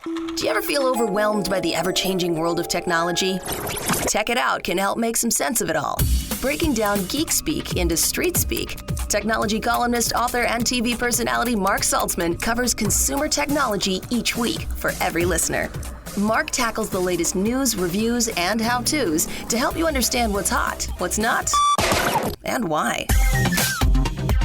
Do you ever feel overwhelmed by the ever-changing world of technology? Tech It Out can help make some sense of it all. Breaking down geek speak into street speak, technology columnist, author, and TV personality Mark Saltzman covers consumer technology each week for every listener. Mark tackles the latest news, reviews, and how-tos to help you understand what's hot, what's not, and why.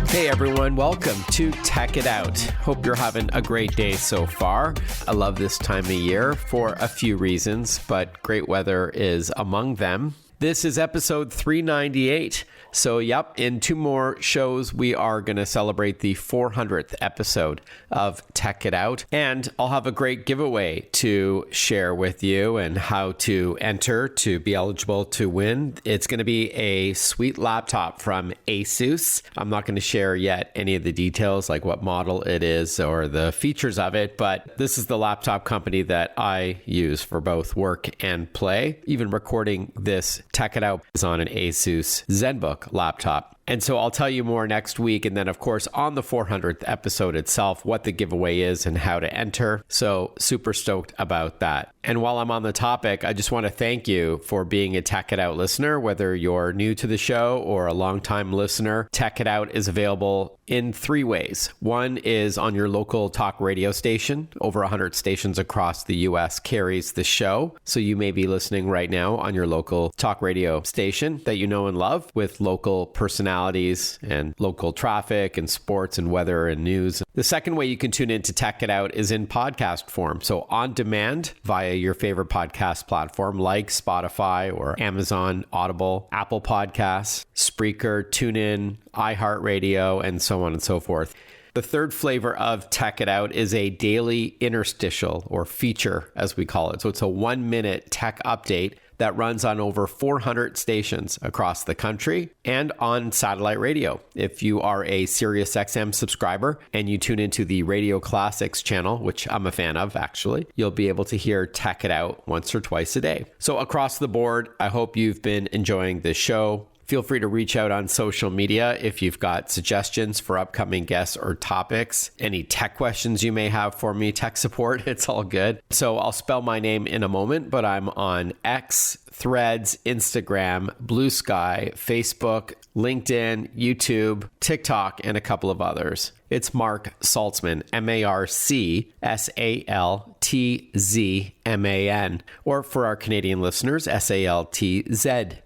Hey everyone, welcome to Tech It Out. Hope you're having a great day so far. I love this time of year for a few reasons, but great weather is among them. This is episode 398. So, in 2 more shows, we are going to celebrate the 400th episode of Tech It Out. And I'll have a great giveaway to share with you and how to enter to be eligible to win. It's going to be a sweet laptop from Asus. I'm not going to share yet any of the details, like what model it is or the features of it, but this is the laptop company that I use for both work and play. Even recording this Tech It Out is on an Asus ZenBook laptop. And so I'll tell you more next week. And then, of course, on the 400th episode itself, what the giveaway is and how to enter. So super stoked about that. And while I'm on the topic, I just want to thank you for being a Tech It Out listener, whether you're new to the show or a longtime listener. Tech It Out is available in 3 ways. One is on your local talk radio station. Over 100 stations across the U.S. carries the show. So you may be listening right now on your local talk radio station that you know and love with local personalities and local traffic and sports and weather and news. The second way you can tune in to Tech It Out is in podcast form. So on demand via your favorite podcast platform like Spotify or Amazon, Audible, Apple Podcasts, Spreaker, TuneIn, iHeartRadio, and so on and so forth. The third flavor of Tech It Out is a daily interstitial or feature, as we call it. So it's a 1-minute tech update that runs on over 400 stations across the country and on satellite radio. If you are a SiriusXM subscriber and you tune into the Radio Classics channel, which I'm a fan of actually, you'll be able to hear Tech It Out once or twice a day. So across the board, I hope you've been enjoying this show. Feel free to reach out on social media if you've got suggestions for upcoming guests or topics. Any tech questions you may have for me, tech support, it's all good. So I'll spell my name in a moment, but I'm on X, Threads, Instagram, Blue Sky, Facebook, LinkedIn, YouTube, TikTok, and a couple of others. It's Mark Saltzman, MarkSaltzman, or for our Canadian listeners, SaltzMan.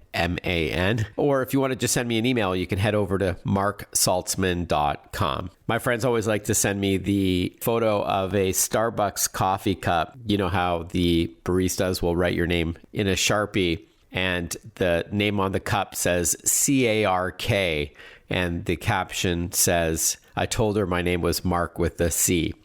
Or if you want to just send me an email, you can head over to marksaltzman.com. My friends always like to send me the photo of a Starbucks coffee cup. You know how the baristas will write your name in a Sharpie and the name on the cup says CARK and the caption says, I told her my name was Mark with the C.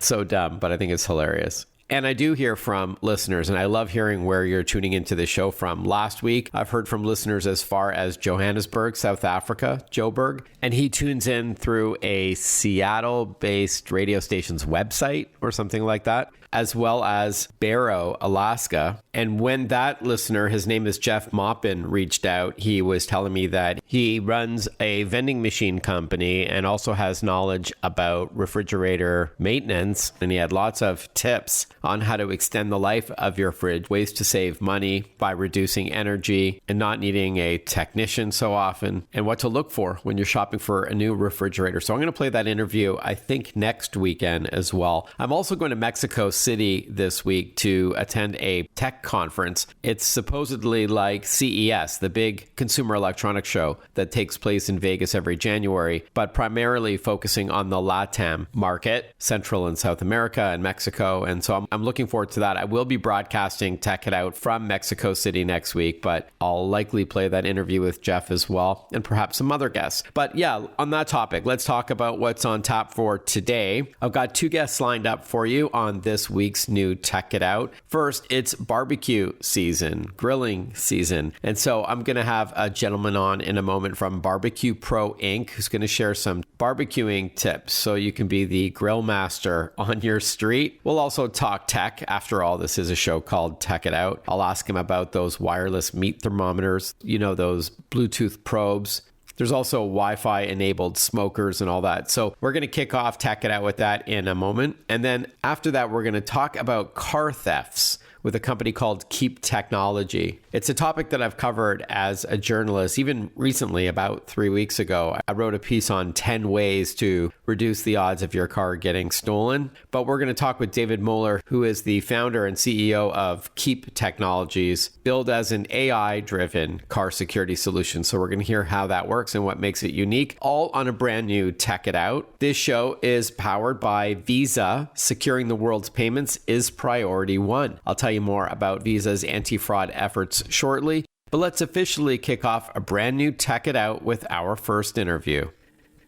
So dumb, but I think it's hilarious. And I do hear from listeners, and I love hearing where you're tuning into the show from. Last week, I've heard from listeners as far as Johannesburg, South Africa, Joburg, and he tunes in through a Seattle-based radio station's website or something like that, as well as Barrow, Alaska. And when that listener, his name is Jeff Maupin, reached out, he was telling me that he runs a vending machine company and also has knowledge about refrigerator maintenance. And he had lots of tips on how to extend the life of your fridge, ways to save money by reducing energy and not needing a technician so often, and what to look for when you're shopping for a new refrigerator. So I'm going to play that interview, I think, next weekend as well. I'm also going to Mexico City this week to attend a tech conference. It's supposedly like CES, the big consumer electronics show that takes place in Vegas every January, but primarily focusing on the LATAM market, Central and South America and Mexico. And so I'm looking forward to that. I will be broadcasting Tech It Out from Mexico City next week, but I'll likely play that interview with Jeff as well, and perhaps some other guests. But yeah, on that topic, let's talk about what's on tap for today. I've got 2 guests lined up for you on this week's new Tech It Out. First, it's barbecue season, grilling season. And so I'm going to have a gentleman on in a moment from Barbecue Pro Inc. who's going to share some barbecuing tips so you can be the grill master on your street. We'll also talk tech. After all, this is a show called Tech It Out. I'll ask him about those wireless meat thermometers, you know, those Bluetooth probes There's also Wi-Fi enabled smokers and all that. So we're going to kick off Tech It Out with that in a moment. And then after that, we're going to talk about car thefts with a company called Keep Technology. It's a topic that I've covered as a journalist, even recently, about 3 weeks ago. I wrote a piece on 10 ways to reduce the odds of your car getting stolen. But we're going to talk with David Moeller, who is the founder and CEO of Keep Technologies, billed as an AI-driven car security solution. So we're going to hear how that works and what makes it unique, all on a brand new Tech It Out. This show is powered by Visa. Securing the world's payments is priority one. I'll tell you more about Visa's anti-fraud efforts shortly, but let's officially kick off a brand new Tech It Out with our first interview.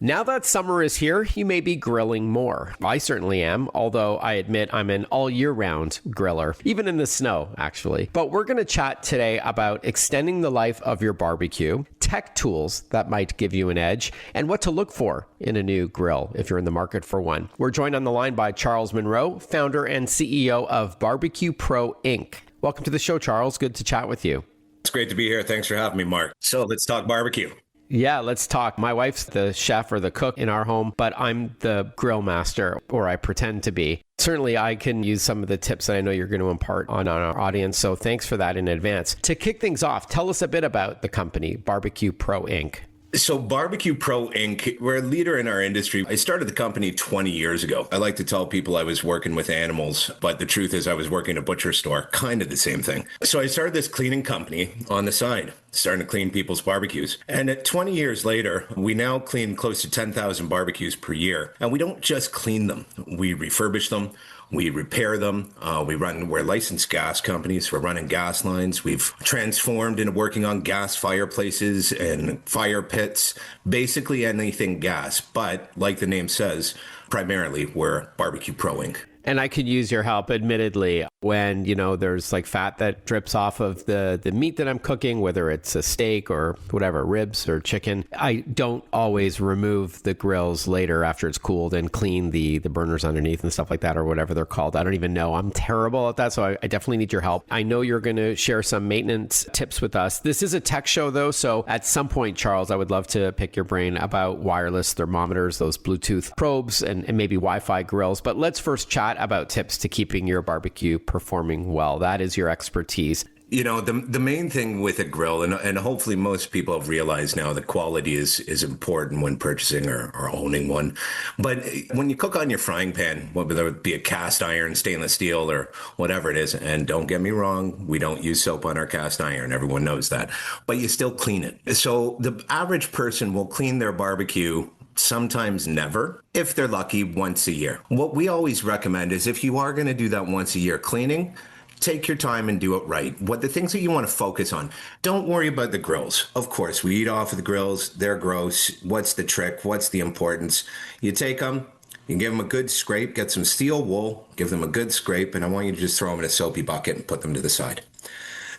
Now that summer is here, you may be grilling more. I certainly am, although I admit I'm an all-year-round griller, even in the snow, actually. But we're going to chat today about extending the life of your barbecue, tech tools that might give you an edge, and what to look for in a new grill if you're in the market for one. We're joined on the line by Charles Munro, founder and CEO of BBQ Pro Inc. Welcome to the show, Charles. Good to chat with you. It's great to be here. Thanks for having me, Mark. So let's talk barbecue. Yeah, let's talk. My wife's the chef or the cook in our home, but I'm the grill master, or I pretend to be. Certainly, I can use some of the tips that I know you're going to impart on our audience, so thanks for that in advance. To kick things off, tell us a bit about the company, BBQ Pro Inc. So BBQ Pro Inc., we're a leader in our industry. I started the company 20 years ago. I like to tell people I was working with animals, but the truth is I was working at a butcher store, kind of the same thing. So I started this cleaning company on the side, starting to clean people's barbecues. And at 20 years later, we now clean close to 10,000 barbecues per year. And we don't just clean them. We refurbish them. We repair them. We're licensed gas companies. We're running gas lines. We've transformed into working on gas fireplaces and fire pits, basically anything gas. But like the name says, primarily we're BBQ Pro Inc. And I could use your help, admittedly, when, there's like fat that drips off of the meat that I'm cooking, whether it's a steak or whatever, ribs or chicken. I don't always remove the grills later after it's cooled and clean the burners underneath and stuff like that, or whatever they're called. I don't even know. I'm terrible at that, so I definitely need your help. I know you're going to share some maintenance tips with us. This is a tech show, though, so at some point, Charles, I would love to pick your brain about wireless thermometers, those Bluetooth probes, and maybe Wi-Fi grills. But let's first chat about tips to keeping your barbecue performing well. That is your expertise. The main thing with a grill, and hopefully most people have realized now that quality is important when purchasing or owning one. But when you cook on your frying pan, whether it be a cast iron, stainless steel, or whatever it is, and don't get me wrong, we don't use soap on our cast iron. Everyone knows that. But you still clean it. So the average person will clean their barbecue sometimes never, if they're lucky, once a year. What we always recommend is if you are going to do that once a year cleaning, take your time and do it right. What the things that you want to focus on, don't worry about the grills. Of course, we eat off of the grills. They're gross. What's the trick? What's the importance? You take them, you give them a good scrape, get some steel wool, give them a good scrape, and I want you to just throw them in a soapy bucket and put them to the side.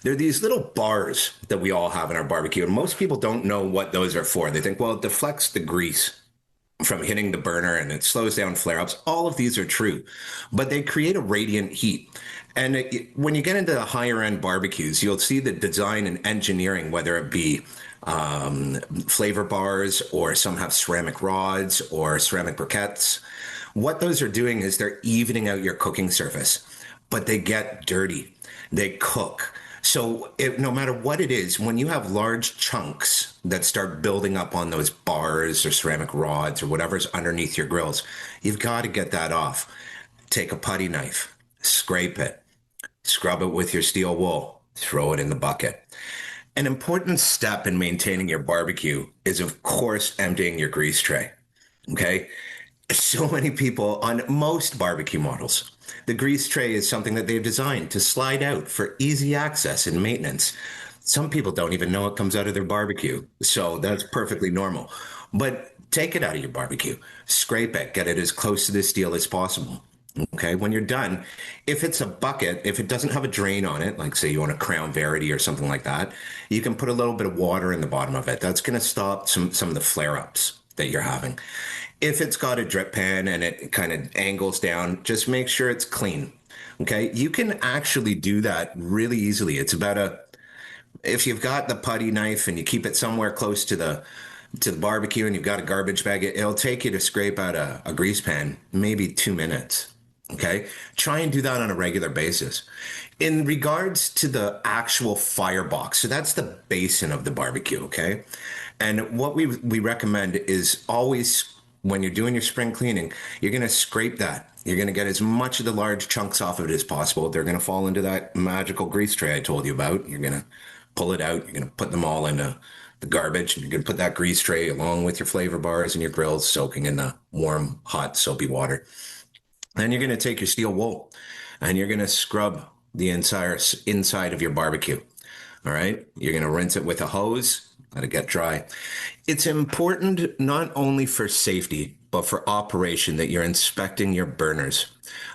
There are these little bars that we all have in our barbecue, and most people don't know what those are for. They think, well, it deflects the grease from hitting the burner and it slows down flare-ups. All of these are true, but they create a radiant heat. And when you get into the higher end barbecues, you'll see the design and engineering, whether it be flavor bars, or some have ceramic rods or ceramic briquettes. What those are doing is they're evening out your cooking surface, but they get dirty. They cook. So no matter what it is, when you have large chunks that start building up on those bars or ceramic rods or whatever's underneath your grills, you've got to get that off. Take a putty knife, scrape it, scrub it with your steel wool, throw it in the bucket. An important step in maintaining your barbecue is, of course, emptying your grease tray. Okay? So many people on most barbecue models, the grease tray is something that they've designed to slide out for easy access and maintenance. Some people don't even know it comes out of their barbecue, so that's perfectly normal. But take it out of your barbecue, scrape it, get it as close to the steel as possible. Okay, when you're done, if it's a bucket, if it doesn't have a drain on it, like say you want a Crown Verity or something like that, you can put a little bit of water in the bottom of it. That's going to stop some of the flare-ups that you're having. If it's got a drip pan and it kind of angles down, just make sure it's clean. Okay, you can actually do that really easily. It's about if you've got the putty knife and you keep it somewhere close to the to the barbecue and you've got a garbage bag, it'll take you to scrape out a grease pan, maybe 2 minutes. Okay. Try and do that on a regular basis. In regards to the actual firebox, so that's the basin of the barbecue. Okay. And what we recommend is always, when you're doing your spring cleaning, you're going to scrape that. You're going to get as much of the large chunks off of it as possible. They're going to fall into that magical grease tray I told you about. You're going to pull it out. You're going to put them all into the garbage. And you're going to put that grease tray along with your flavor bars and your grills soaking in the warm, hot, soapy water. Then you're going to take your steel wool and you're going to scrub the entire inside of your barbecue. All right. You're going to rinse it with a hose. Let it get dry. It's important not only for safety, but for operation that you're inspecting your burners,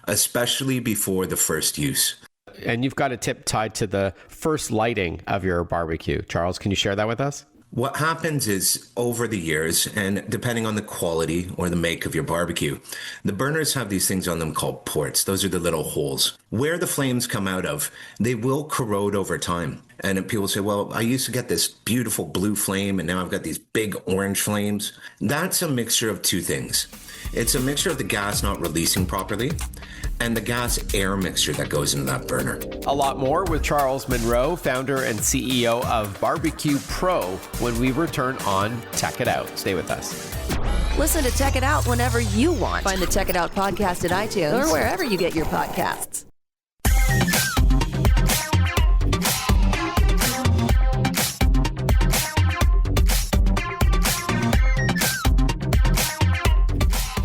especially before the first use. And you've got a tip tied to the first lighting of your barbecue. Charles, can you share that with us? What happens is, over the years, and depending on the quality or the make of your barbecue, the burners have these things on them called ports. Those are the little holes. Where the flames come out of, they will corrode over time. And people say, well, I used to get this beautiful blue flame, and now I've got these big orange flames. That's a mixture of two things. It's a mixture of the gas not releasing properly and the gas air mixture that goes into that burner. A lot more with Charles Munro, founder and CEO of BBQ Pro, when we return on Tech It Out. Stay with us. Listen to Tech It Out whenever you want. Find the Tech It Out podcast at iTunes or wherever you get your podcasts.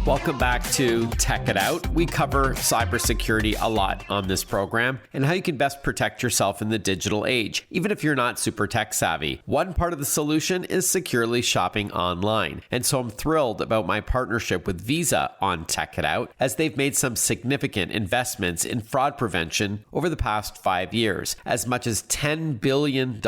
Welcome back to Tech It Out. We cover cybersecurity a lot on this program and how you can best protect yourself in the digital age, even if you're not super tech savvy. One part of the solution is securely shopping online. And so I'm thrilled about my partnership with Visa on Tech It Out, as they've made some significant investments in fraud prevention over the past 5 years, as much as $10 billion.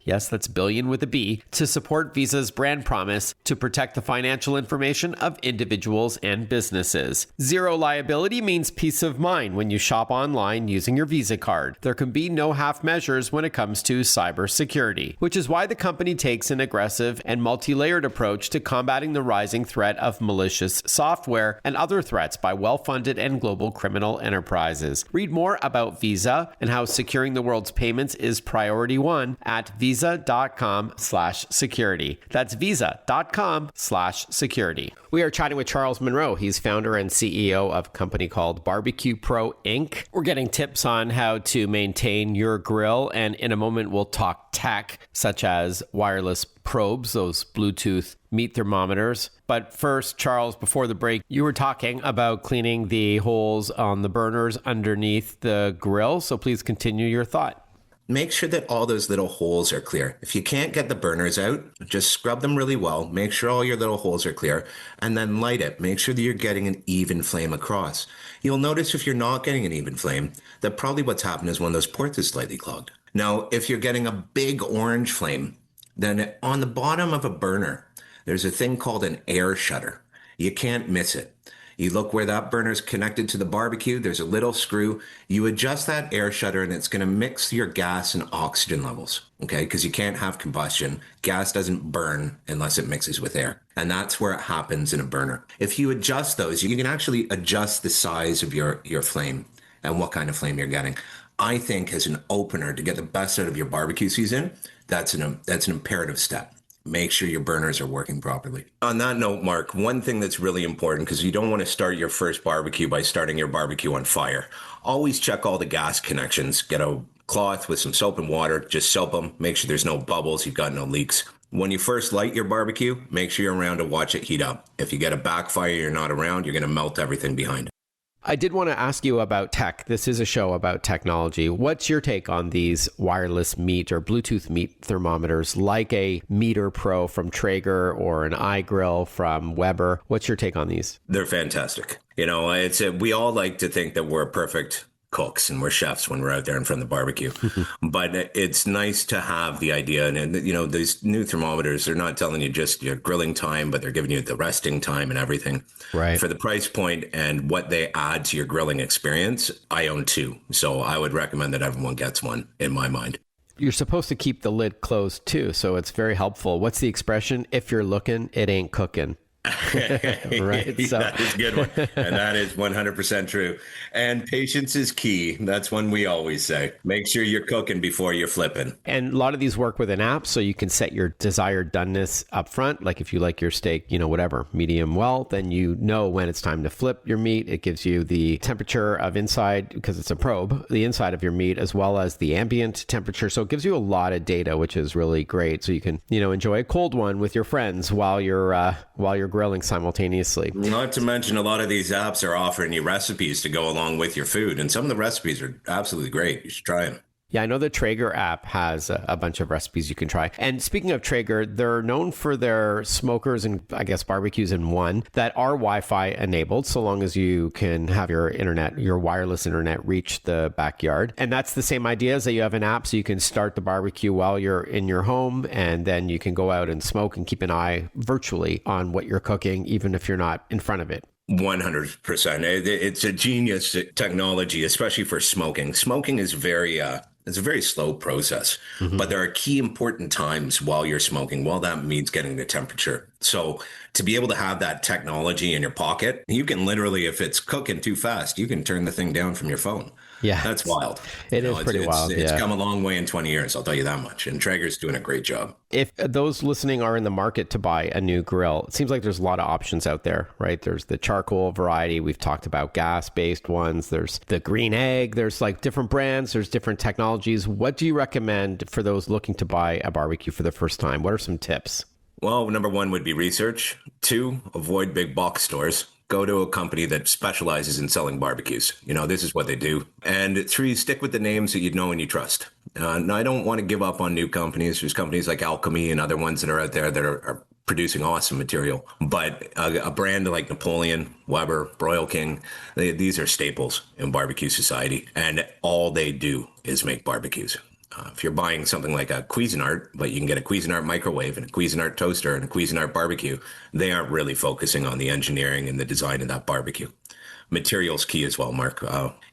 Yes, that's billion with a B, to support Visa's brand promise to protect the financial information of individuals and businesses. Zero liability means peace of mind when you shop online using your Visa card. There can be no half measures when it comes to cybersecurity, which is why the company takes an aggressive and multi-layered approach to combating the rising threat of malicious software and other threats by well-funded and global criminal enterprises. Read more about Visa and how securing the world's payments is priority one at visa.com/security. That's visa.com/security. We are chatting with Charles Munro. He's founder and CEO of a company called BBQ Pro Inc. We're getting tips on how to maintain your grill, and in a moment we'll talk tech, such as wireless probes, those Bluetooth meat thermometers. But first, Charles, before the break, you were talking about cleaning the holes on the burners underneath the grill, so please continue your thought. Make sure that all those little holes are clear. If you can't get the burners out, just scrub them really well. Make sure all your little holes are clear and then light it. Make sure that you're getting an even flame across. You'll notice if you're not getting an even flame, that probably what's happened is one of those ports is slightly clogged. Now, if you're getting a big orange flame, then on the bottom of a burner, there's a thing called an air shutter. You can't miss it. You look where that burner is connected to the barbecue, there's a little screw. You adjust that air shutter and it's going to mix your gas and oxygen levels, okay? Because you can't have combustion. Gas doesn't burn unless it mixes with air. And that's where it happens in a burner. If you adjust those, you can actually adjust the size of your flame and what kind of flame you're getting. I think as an opener to get the best out of your barbecue season, that's an imperative step. Make sure your burners are working properly. On that note, Mark, one thing that's really important, because you don't want to start your first barbecue by starting your barbecue on fire. Always check all the gas connections. Get a cloth with some soap and water. Just soap them. Make sure there's no bubbles. You've got no leaks. When you first light your barbecue, make sure you're around to watch it heat up. If you get a backfire, you're not around, you're going to melt everything behind it. I did want to ask you about tech. This is a show about technology. What's your take on these wireless meat or Bluetooth meat thermometers, like a Meter Pro from Traeger or an iGrill from Weber? What's your take on these? They're fantastic. You know, we all like to think that we're perfect cooks and we're chefs when we're out there in front of the barbecue. But it's nice to have the idea. And, you know, these new thermometers, they're not telling you just your grilling time, but they're giving you the resting time and everything. Right. For the price point and what they add to your grilling experience, I own two. So I would recommend that everyone gets one, in my mind. You're supposed to keep the lid closed too, so it's very helpful. What's the expression? If you're looking, it ain't cooking. Right. So That is a good one. And that is 100% true. And patience is key. That's one we always say. Make sure you're cooking before you're flipping. And a lot of these work with an app, so you can set your desired doneness up front. Like if you like your steak, whatever, medium well, then you know when it's time to flip your meat. It gives you the temperature of inside, because it's a probe, the inside of your meat, as well as the ambient temperature. So it gives you a lot of data, which is really great. So you can, enjoy a cold one with your friends while you're grilling simultaneously. Not to mention, a lot of these apps are offering you recipes to go along with your food. And some of the recipes are absolutely great. You should try them. Yeah, I know the Traeger app has a bunch of recipes you can try. And speaking of Traeger, they're known for their smokers and I guess barbecues in one that are Wi-Fi enabled, so long as you can have your wireless internet reach the backyard. And that's the same idea as that you have an app so you can start the barbecue while you're in your home, and then you can go out and smoke and keep an eye virtually on what you're cooking, even if you're not in front of it. 100%. It's a genius technology, especially for smoking. Smoking is it's a very slow process, but there are key important times while you're smoking. Well, that means getting the temperature. So to be able to have that technology in your pocket, you can literally, if it's cooking too fast, you can turn the thing down from your phone. Yeah. That's wild. It is pretty wild. It's come a long way in 20 years, I'll tell you that much. And Traeger's doing a great job. If those listening are in the market to buy a new grill, it seems like there's a lot of options out there, right? There's the charcoal variety. We've talked about gas-based ones. There's the green egg. There's like different brands. There's different technologies. What do you recommend for those looking to buy a barbecue for the first time? What are some tips? Well, number one would be research. 2, avoid big box stores. Go to a company that specializes in selling barbecues. This is what they do. And 3, stick with the names that you know and you trust. Now, I don't want to give up on new companies. There's companies like Alchemy and other ones that are out there that are producing awesome material. But a brand like Napoleon, Weber, Broil King, these are staples in barbecue society. And all they do is make barbecues. If you're buying something like a Cuisinart, but you can get a Cuisinart microwave and a Cuisinart toaster and a Cuisinart barbecue, they aren't really focusing on the engineering and the design of that barbecue. Material's key as well, Mark.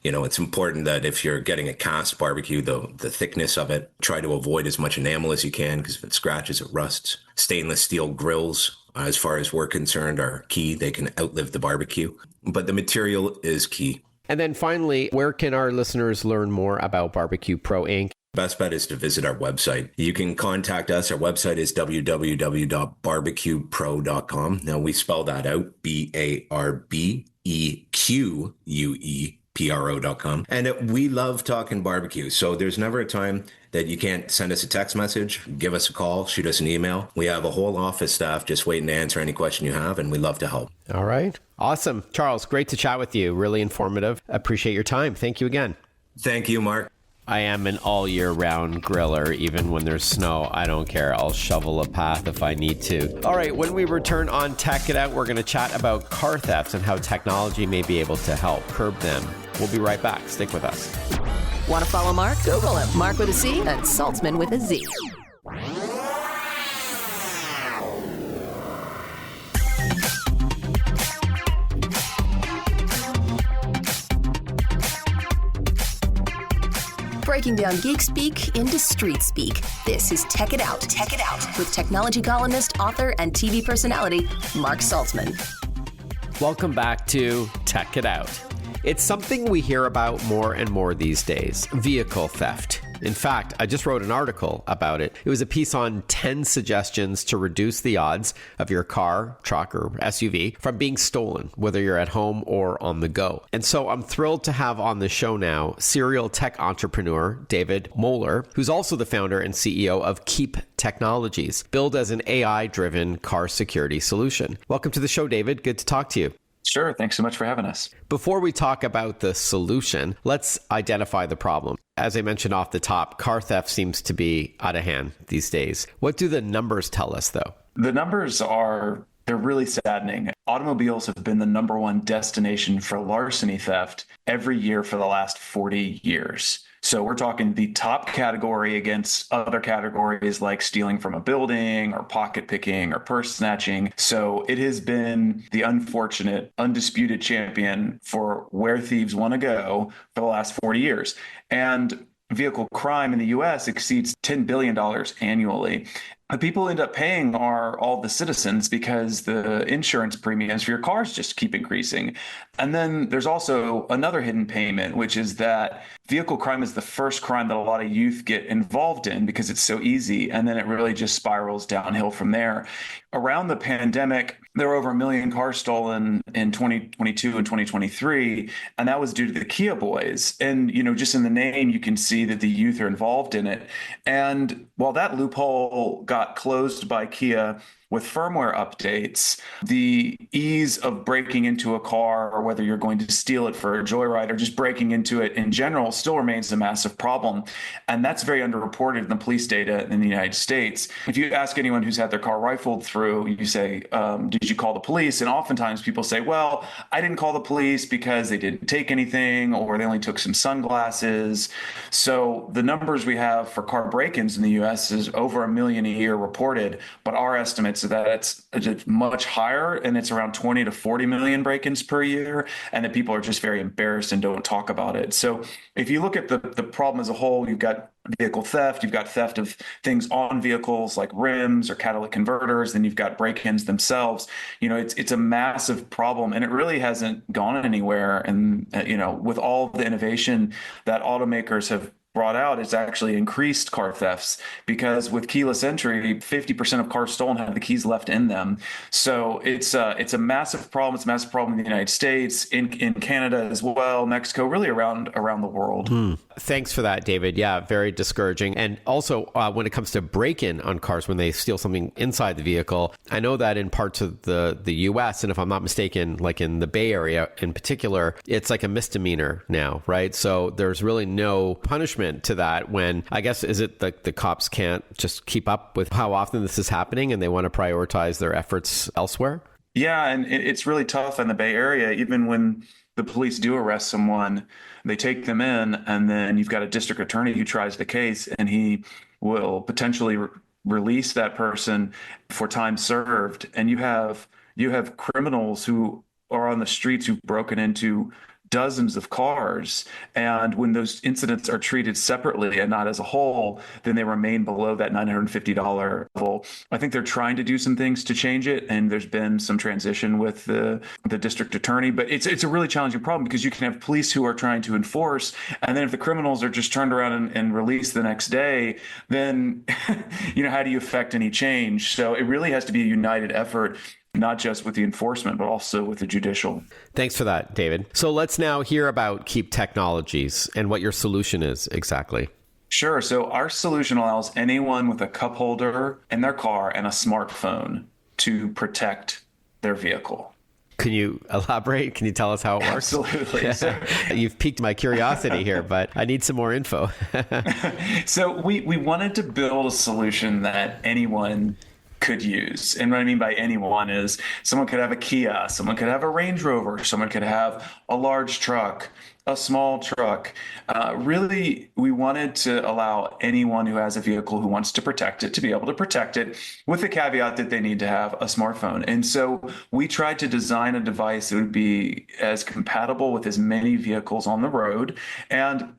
It's important that if you're getting a cast barbecue, the thickness of it, try to avoid as much enamel as you can, because if it scratches, it rusts. Stainless steel grills, as far as we're concerned, are key. They can outlive the barbecue, but the material is key. And then finally, where can our listeners learn more about Barbecue Pro Inc.? Best bet is to visit our website. You can contact us. Our website is www.barbequepro.com. Now, we spell that out, BARBEQUEPRO.com. And we love talking barbecue. So there's never a time that you can't send us a text message, give us a call, shoot us an email. We have a whole office staff just waiting to answer any question you have, and we love to help. All right. Awesome. Charles, great to chat with you. Really informative. Appreciate your time. Thank you again. Thank you, Mark. I am an all year round griller. Even when there's snow, I don't care. I'll shovel a path if I need to. All right, when we return on Tech It Out, we're going to chat about car thefts and how technology may be able to help curb them. We'll be right back. Stick with us. Want to follow Mark? Google him. Mark with a C and Saltzman with a Z. Breaking down geek speak into street speak. This is Tech It Out. Tech It Out with technology columnist, author, and TV personality Mark Saltzman. Welcome back to Tech It Out. It's something we hear about more and more these days, vehicle theft. In fact, I just wrote an article about it. It was a piece on 10 suggestions to reduce the odds of your car, truck, or SUV from being stolen, whether you're at home or on the go. And so I'm thrilled to have on the show now serial tech entrepreneur David Moeller, who's also the founder and CEO of Keep Technologies, billed as an AI-driven car security solution. Welcome to the show, David. Good to talk to you. Sure. Thanks so much for having us. Before we talk about the solution, let's identify the problem. As I mentioned off the top, car theft seems to be out of hand these days. What do the numbers tell us, though? The numbers they're really saddening. Automobiles have been the number one destination for larceny theft every year for the last 40 years. So we're talking the top category against other categories like stealing from a building or pocket picking or purse snatching. So it has been the unfortunate, undisputed champion for where thieves want to go for the last 40 years. And vehicle crime in the US exceeds $10 billion annually. The people who end up paying are all the citizens because the insurance premiums for your cars just keep increasing. And then there's also another hidden payment, which is that vehicle crime is the first crime that a lot of youth get involved in because it's so easy. And then it really just spirals downhill from there. Around the pandemic, there were over 1 million cars stolen in 2022 and 2023, and that was due to the Kia boys. And, just in the name, you can see that the youth are involved in it. And while that loophole got closed by Kia with firmware updates, the ease of breaking into a car, or whether you're going to steal it for a joyride or just breaking into it in general, still remains a massive problem. And that's very underreported in the police data in the United States. If you ask anyone who's had their car rifled through, you say, did you call the police? And oftentimes people say, well, I didn't call the police because they didn't take anything, or they only took some sunglasses. So the numbers we have for car break-ins in the US is over 1 million a year reported, but our estimates are that it's much higher, and it's around 20 to 40 million break-ins per year, and that people are just very embarrassed and don't talk about it. So if you look at the problem as a whole, you've got vehicle theft, you've got theft of things on vehicles like rims or catalytic converters, then you've got break-ins themselves. It's a massive problem, and it really hasn't gone anywhere. And with all the innovation that automakers have brought out, it's actually increased car thefts, because with keyless entry, 50% of cars stolen have the keys left in them. So it's a massive problem. It's a massive problem in the United States, in Canada as well, Mexico, really around the world. Thanks for that, David. Yeah, very discouraging. And also, when it comes to break-in on cars, when they steal something inside the vehicle, I know that in parts of the U.S., and if I'm not mistaken, like in the Bay Area in particular, it's like a misdemeanor now, right? So there's really no punishment to that, when I guess, is it like the cops can't just keep up with how often this is happening and they want to prioritize their efforts elsewhere? Yeah, and it's really tough in the Bay Area. Even when the police do arrest someone, they take them in, and then you've got a district attorney who tries the case, and he will potentially release that person for time served. And you have criminals who are on the streets who've broken into dozens of cars. And when those incidents are treated separately and not as a whole, then they remain below that $950 level. I think they're trying to do some things to change it, and there's been some transition with the district attorney. But it's a really challenging problem, because you can have police who are trying to enforce, and then if the criminals are just turned around and released the next day, then how do you affect any change? So it really has to be a united effort, not just with the enforcement, but also with the judicial. Thanks for that, David. So let's now hear about Keep Technologies and what your solution is exactly. Sure. So our solution allows anyone with a cup holder in their car and a smartphone to protect their vehicle. Can you elaborate? Can you tell us how it works? Absolutely. So, you've piqued my curiosity here, but I need some more info. So we wanted to build a solution that anyone could use. And what I mean by anyone is someone could have a Kia, someone could have a Range Rover, someone could have a large truck, a small truck. Really, we wanted to allow anyone who has a vehicle who wants to protect it to be able to protect it, with the caveat that they need to have a smartphone. And so we tried to design a device that would be as compatible with as many vehicles on the road, and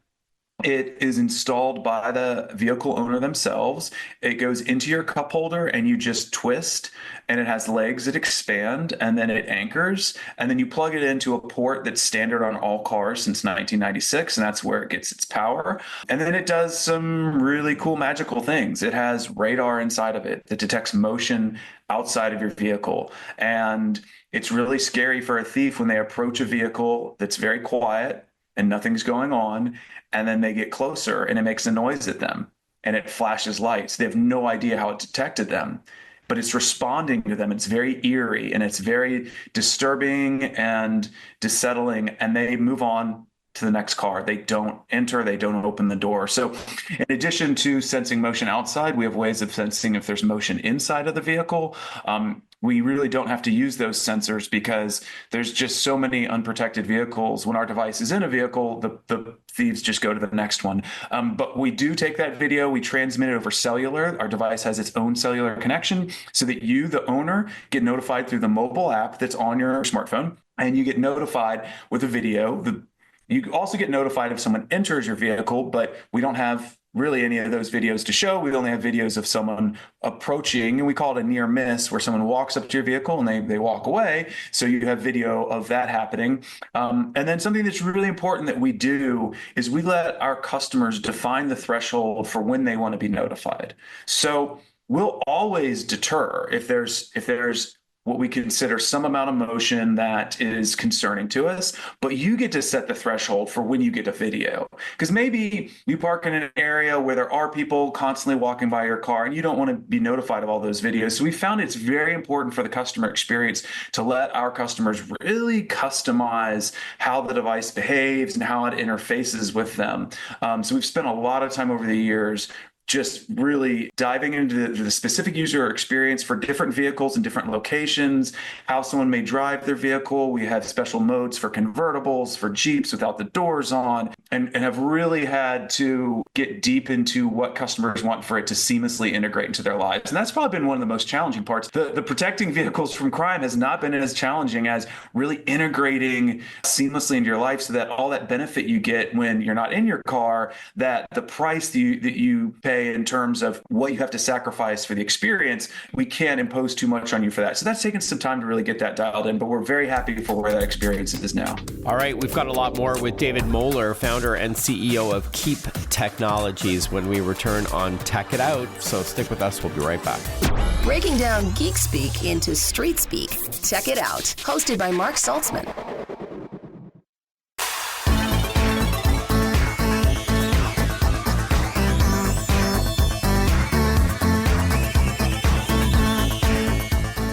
it is installed by the vehicle owner themselves. It goes into your cup holder, and you just twist, and it has legs that expand, and then it anchors, and then you plug it into a port that's standard on all cars since 1996, and that's where it gets its power. And then it does some really cool magical things. It has radar inside of it that detects motion outside of your vehicle. And it's really scary for a thief when they approach a vehicle that's very quiet and nothing's going on, and then they get closer and it makes a noise at them and it flashes lights. They have no idea how it detected them, but it's responding to them. It's very eerie and it's very disturbing and dissettling, and they move on to the next car. They don't enter, they don't open the door. So in addition to sensing motion outside, we have ways of sensing if there's motion inside of the vehicle. We really don't have to use those sensors because there's just so many unprotected vehicles. When our device is in a vehicle, the thieves just go to the next one. But we do take that video, we transmit it over cellular. Our device has its own cellular connection so that you, the owner, get notified through the mobile app that's on your smartphone, and you get notified with a video. You also get notified if someone enters your vehicle, but we don't have really any of those videos to show. We only have videos of someone approaching, and we call it a near miss, where someone walks up to your vehicle and they walk away. So you have video of that happening. And then something that's really important that we do is we let our customers define the threshold for when they want to be notified. So we'll always deter if there's what we consider some amount of motion that is concerning to us, but you get to set the threshold for when you get a video. Because maybe you park in an area where there are people constantly walking by your car and you don't want to be notified of all those videos. So we found it's very important for the customer experience to let our customers really customize how the device behaves and how it interfaces with them. So we've spent a lot of time over the years just really diving into the specific user experience for different vehicles in different locations, how someone may drive their vehicle. We have special modes for convertibles, for Jeeps without the doors on, and have really had to get deep into what customers want for it to seamlessly integrate into their lives. And that's probably been one of the most challenging parts. The protecting vehicles from crime has not been as challenging as really integrating seamlessly into your life so that all that benefit you get when you're not in your car, that the price that you pay in terms of what you have to sacrifice for the experience, we can't impose too much on you for that. So that's taken some time to really get that dialed in, but we're very happy for where that experience is now. All right, we've got a lot more with David Moeller, founder and CEO of Keep Technologies, when we return on Tech It Out. So stick with us. We'll be right back. Breaking down geek speak into street speak. Tech It Out, hosted by Mark Saltzman.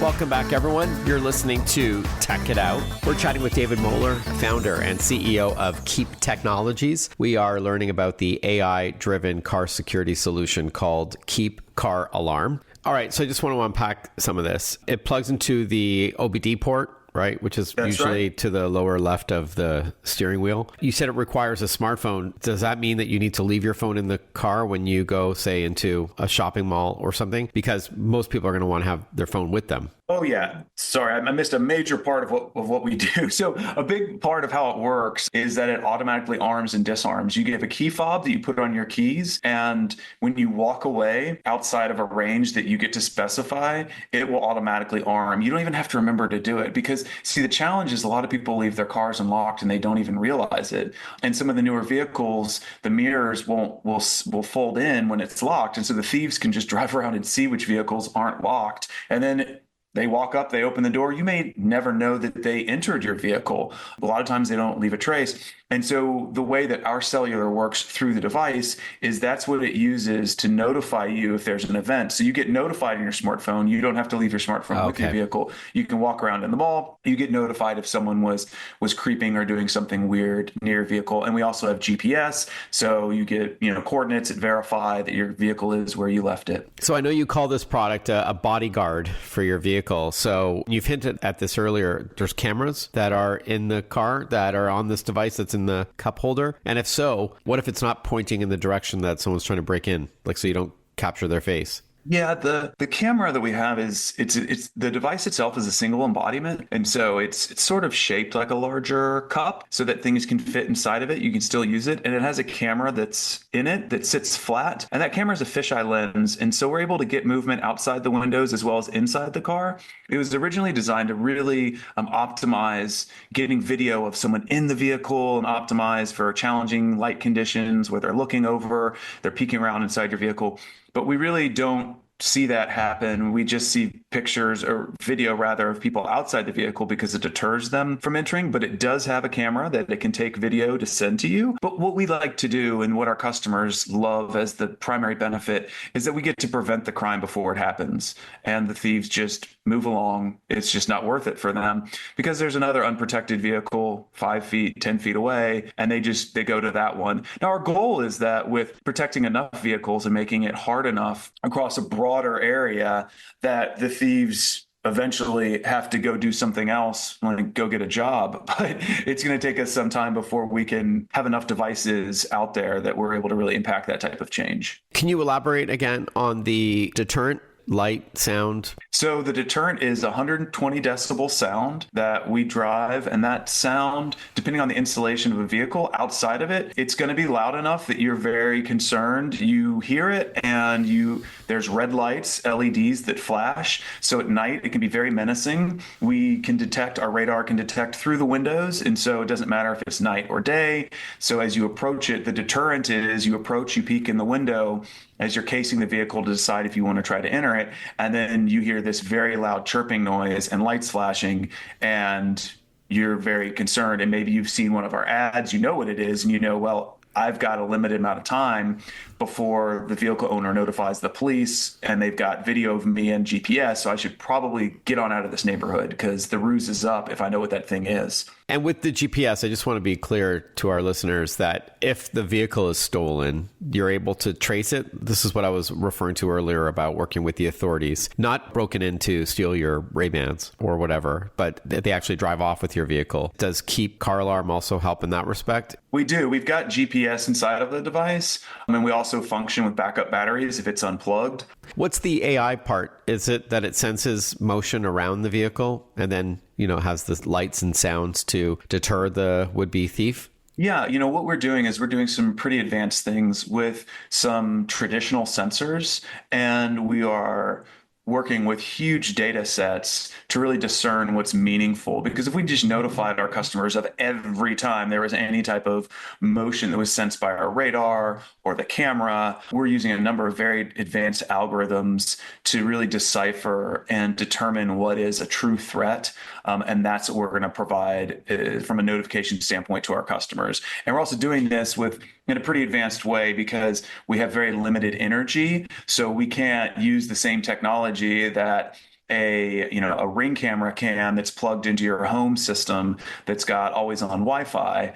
Welcome back, everyone. You're listening to Tech It Out. We're chatting with David Moeller, founder and CEO of Keep Technologies. We are learning about the AI-driven car security solution called Keep Car Alarm. All right, so I just want to unpack some of this. It plugs into the OBD port, right? Which is usually to the lower left of the steering wheel. You said it requires a smartphone. Does that mean that you need to leave your phone in the car when you go, say, into a shopping mall or something? Because most people are going to want to have their phone with them. Oh, yeah. Sorry, I missed a major part of what we do. So a big part of how it works is that it automatically arms and disarms. You give a key fob that you put on your keys, and when you walk away outside of a range that you get to specify, it will automatically arm. You don't even have to remember to do it because, see, the challenge is a lot of people leave their cars unlocked and they don't even realize it. And some of the newer vehicles, the mirrors will fold in when it's locked. And so the thieves can just drive around and see which vehicles aren't locked. And then they walk up, they open the door. You may never know that they entered your vehicle. A lot of times they don't leave a trace. And so the way that our cellular works through the device is that's what it uses to notify you if there's an event. So you get notified in your smartphone. You don't have to leave your smartphone with your vehicle. You can walk around in the mall. You get notified if someone was creeping or doing something weird near your vehicle. And we also have GPS. So you get coordinates that verify that your vehicle is where you left it. So I know you call this product a bodyguard for your vehicle. So you've hinted at this earlier. There's cameras that are in the car that are on this device that's in the cup holder. And if so, what if it's not pointing in the direction that someone's trying to break in? Like, so you don't capture their face. Yeah, the camera that we have is it's the device itself is a single embodiment, and so it's sort of shaped like a larger cup so that things can fit inside of it. You can still use it, and it has a camera that's in it that sits flat, and that camera is a fisheye lens, and so we're able to get movement outside the windows as well as inside the car. It was originally designed to really optimize getting video of someone in the vehicle and optimize for challenging light conditions where they're looking over, they're peeking around inside your vehicle. But we really don't see that happen. We just see pictures or video rather of people outside the vehicle because it deters them from entering, but it does have a camera that it can take video to send to you. But what we like to do and what our customers love as the primary benefit is that we get to prevent the crime before it happens. And the thieves just move along. It's just not worth it for them because there's another unprotected vehicle 5 feet, 10 feet away, and they go to that one. Now, our goal is that with protecting enough vehicles and making it hard enough across a broader area that the thieves eventually have to go do something else, like go get a job. But it's going to take us some time before we can have enough devices out there that we're able to really impact that type of change. Can you elaborate again on the deterrent light, sound? So the deterrent is 120 decibel sound that we drive, and that sound, depending on the installation of a vehicle outside of it, it's going to be loud enough that you're very concerned. You hear it, and there's red lights, LEDs that flash. So at night, it can be very menacing. Our radar can detect through the windows, and so it doesn't matter if it's night or day. So as you approach it, the deterrent is you peek in the window as you're casing the vehicle to decide if you want to try to enter it. And then you hear this very loud chirping noise and lights flashing, and you're very concerned. And maybe you've seen one of our ads, you know what it is, and you know, well, I've got a limited amount of time before the vehicle owner notifies the police, and they've got video of me and GPS, so I should probably get on out of this neighborhood because the ruse is up if I know what that thing is. And with the GPS, I just want to be clear to our listeners that if the vehicle is stolen, you're able to trace it. This is what I was referring to earlier about working with the authorities. Not broken in to steal your Ray-Bans or whatever, but they actually drive off with your vehicle. Does Keep Car Alarm also help in that respect? We do. We've got GPS inside of the device, and we also function with backup batteries if it's unplugged. What's the AI part? Is it that it senses motion around the vehicle and then, has the lights and sounds to deter the would-be thief? Yeah, what we're doing is we're doing some pretty advanced things with some traditional sensors, and we are working with huge data sets to really discern what's meaningful. Because if we just notified our customers of every time there was any type of motion that was sensed by our radar or the camera, we're using a number of very advanced algorithms to really decipher and determine what is a true threat. And that's what we're going to provide from a notification standpoint to our customers. And we're also doing this in a pretty advanced way because we have very limited energy. So we can't use the same technology that a Ring camera can that's plugged into your home system that's got always on Wi-Fi.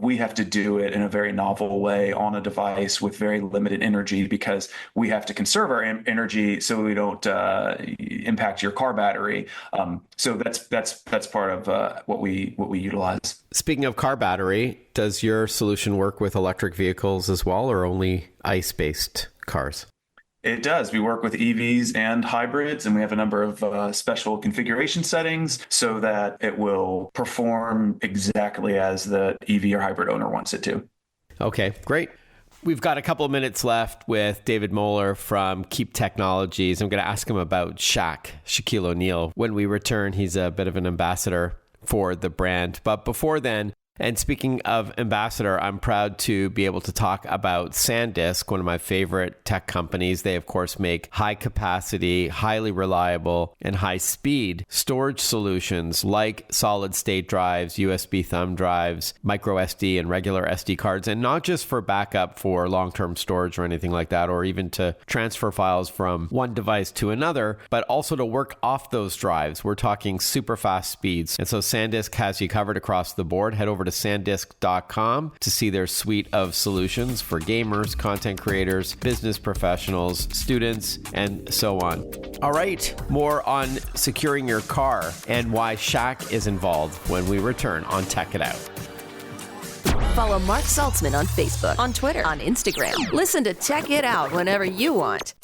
We have to do it in a very novel way on a device with very limited energy because we have to conserve our energy so we don't impact your car battery. So that's part of what we utilize. Speaking of car battery, does your solution work with electric vehicles as well, or only ICE-based cars? It does. We work with EVs and hybrids, and we have a number of special configuration settings so that it will perform exactly as the EV or hybrid owner wants it to. Okay, great. We've got a couple of minutes left with David Moeller from Keep Technologies. I'm going to ask him about Shaquille O'Neal. When we return, he's a bit of an ambassador for the brand. But before then, and speaking of ambassador, I'm proud to be able to talk about SanDisk, one of my favorite tech companies. They, of course, make high capacity, highly reliable, and high speed storage solutions like solid state drives, USB thumb drives, micro SD and regular SD cards, and not just for backup for long-term storage or anything like that, or even to transfer files from one device to another, but also to work off those drives. We're talking super fast speeds. And so SanDisk has you covered across the board. Head over to SanDisk.com to see their suite of solutions for gamers, content creators, business professionals, students, and so on. All right, more on securing your car and why Shaq is involved when we return on Tech It Out. Follow Mark Saltzman on Facebook, on Twitter, on Instagram. Listen to Tech It Out whenever you want.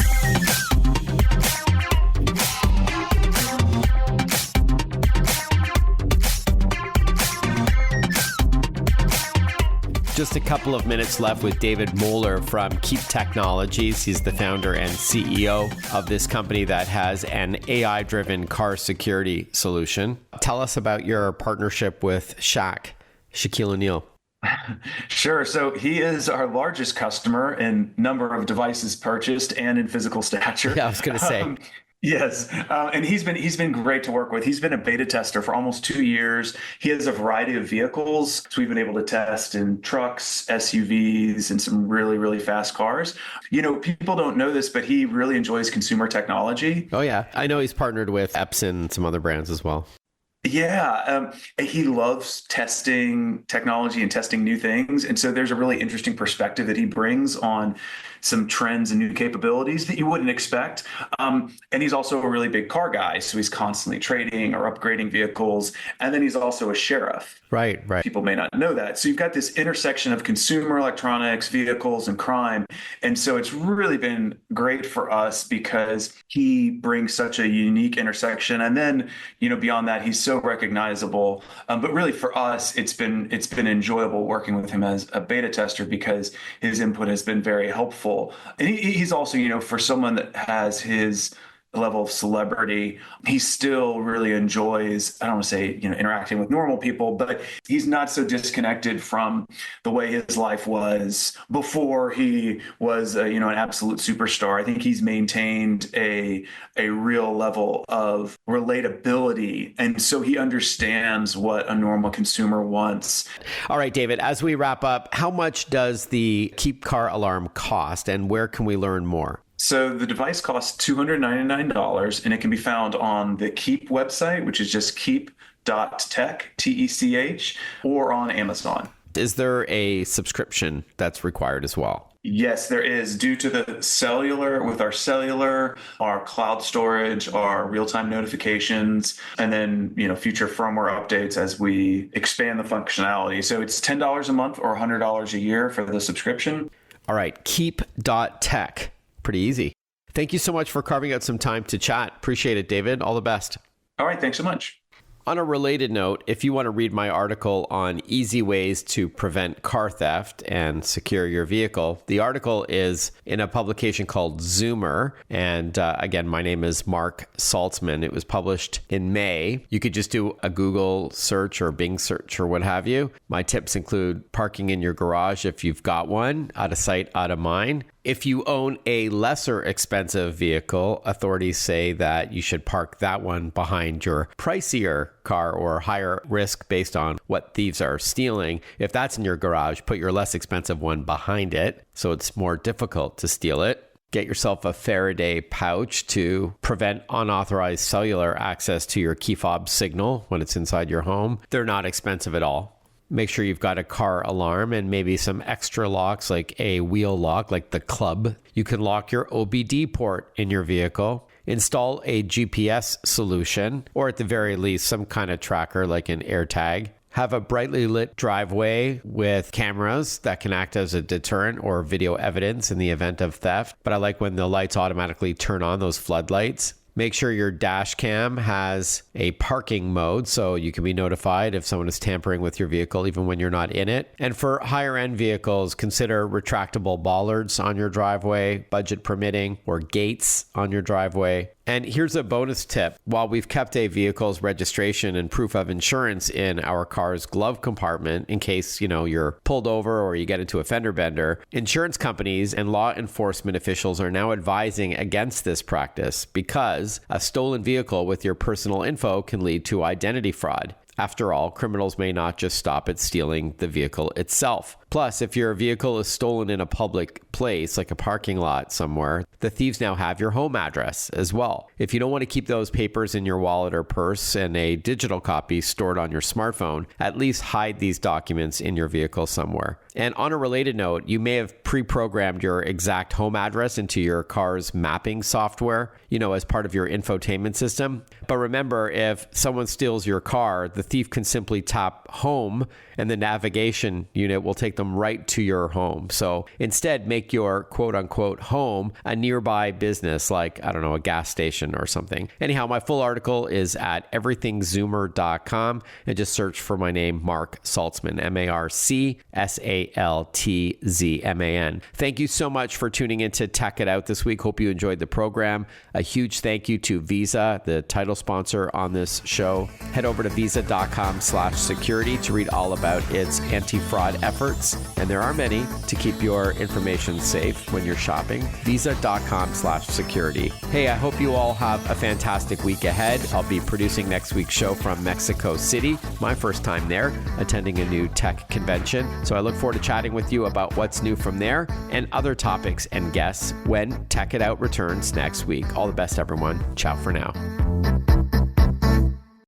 Just a couple of minutes left with David Moeller from Keep Technologies. He's the founder and CEO of this company that has an AI-driven car security solution. Tell us about your partnership with Shaquille O'Neal. Sure. So he is our largest customer in number of devices purchased and in physical stature. Yeah, I was going to say. Yes. And he's been great to work with. He's been a beta tester for almost 2 years. He has a variety of vehicles. So we've been able to test in trucks, SUVs, and some really, really fast cars. People don't know this, but he really enjoys consumer technology. Oh, yeah. I know he's partnered with Epson and some other brands as well. Yeah, he loves testing technology and testing new things. And so there's a really interesting perspective that he brings on some trends and new capabilities that you wouldn't expect. And he's also a really big car guy. So he's constantly trading or upgrading vehicles. And then he's also a sheriff. Right. People may not know that. So you've got this intersection of consumer electronics, vehicles, and crime. And so it's really been great for us because he brings such a unique intersection. And then, beyond that, he's so recognizable. But really for us, it's been enjoyable working with him as a beta tester because his input has been very helpful. And he's also, for someone that has his level of celebrity, he still really enjoys, I don't want to say, interacting with normal people, but he's not so disconnected from the way his life was before he was, an absolute superstar. I think he's maintained a real level of relatability. And so he understands what a normal consumer wants. All right, David, as we wrap up, how much does the Keep car alarm cost and where can we learn more? So the device costs $299 and it can be found on the Keep website, which is just keep.tech, TECH, or on Amazon. Is there a subscription that's required as well? Yes, there is. Due to the cellular, with our cellular, our cloud storage, our real-time notifications, and then, future firmware updates as we expand the functionality. So it's $10 a month or $100 a year for the subscription. All right, keep.tech. Pretty easy. Thank you so much for carving out some time to chat. Appreciate it, David. All the best. All right. Thanks so much. On a related note, if you want to read my article on easy ways to prevent car theft and secure your vehicle, the article is in a publication called Zoomer. And again, my name is Mark Saltzman. It was published in May. You could just do a Google search or Bing search or what have you. My tips include parking in your garage if you've got one, out of sight, out of mind. If you own a lesser expensive vehicle, authorities say that you should park that one behind your pricier car or higher risk based on what thieves are stealing. If that's in your garage, put your less expensive one behind it so it's more difficult to steal it. Get yourself a Faraday pouch to prevent unauthorized cellular access to your key fob signal when it's inside your home. They're not expensive at all. Make sure you've got a car alarm and maybe some extra locks like a wheel lock like the club. You can lock your OBD port in your vehicle. Install a GPS solution or at the very least some kind of tracker like an AirTag. Have a brightly lit driveway with cameras that can act as a deterrent or video evidence in the event of theft. But I like when the lights automatically turn on, those floodlights. Make sure your dash cam has a parking mode so you can be notified if someone is tampering with your vehicle even when you're not in it. And for higher end vehicles, consider retractable bollards on your driveway, budget permitting, or gates on your driveway. And here's a bonus tip. While we've kept a vehicle's registration and proof of insurance in our car's glove compartment in case, you're pulled over or you get into a fender bender, insurance companies and law enforcement officials are now advising against this practice because a stolen vehicle with your personal info can lead to identity fraud. After all, criminals may not just stop at stealing the vehicle itself. Plus, if your vehicle is stolen in a public place, like a parking lot somewhere, the thieves now have your home address as well. If you don't want to keep those papers in your wallet or purse and a digital copy stored on your smartphone, at least hide these documents in your vehicle somewhere. And on a related note, you may have pre-programmed your exact home address into your car's mapping software, as part of your infotainment system. But remember, if someone steals your car, the thief can simply tap home and the navigation unit will take them right to your home. So instead, make your quote unquote home a nearby business like, a gas station or something. Anyhow, my full article is at everythingzoomer.com and just search for my name, Mark Saltzman, MarkSaltzman. Thank you so much for tuning in to Tech It Out this week. Hope you enjoyed the program. A huge thank you to Visa, the title sponsor on this show. Head over to visa.com/security to read all about its anti-fraud efforts. And there are many to keep your information safe when you're shopping. Visa.com/security. Hey, I hope you all have a fantastic week ahead. I'll be producing next week's show from Mexico City, my first time there, attending a new tech convention. So I look forward to chatting with you about what's new from there and other topics and guests when Tech It Out returns next week. All the best, everyone. Ciao for now.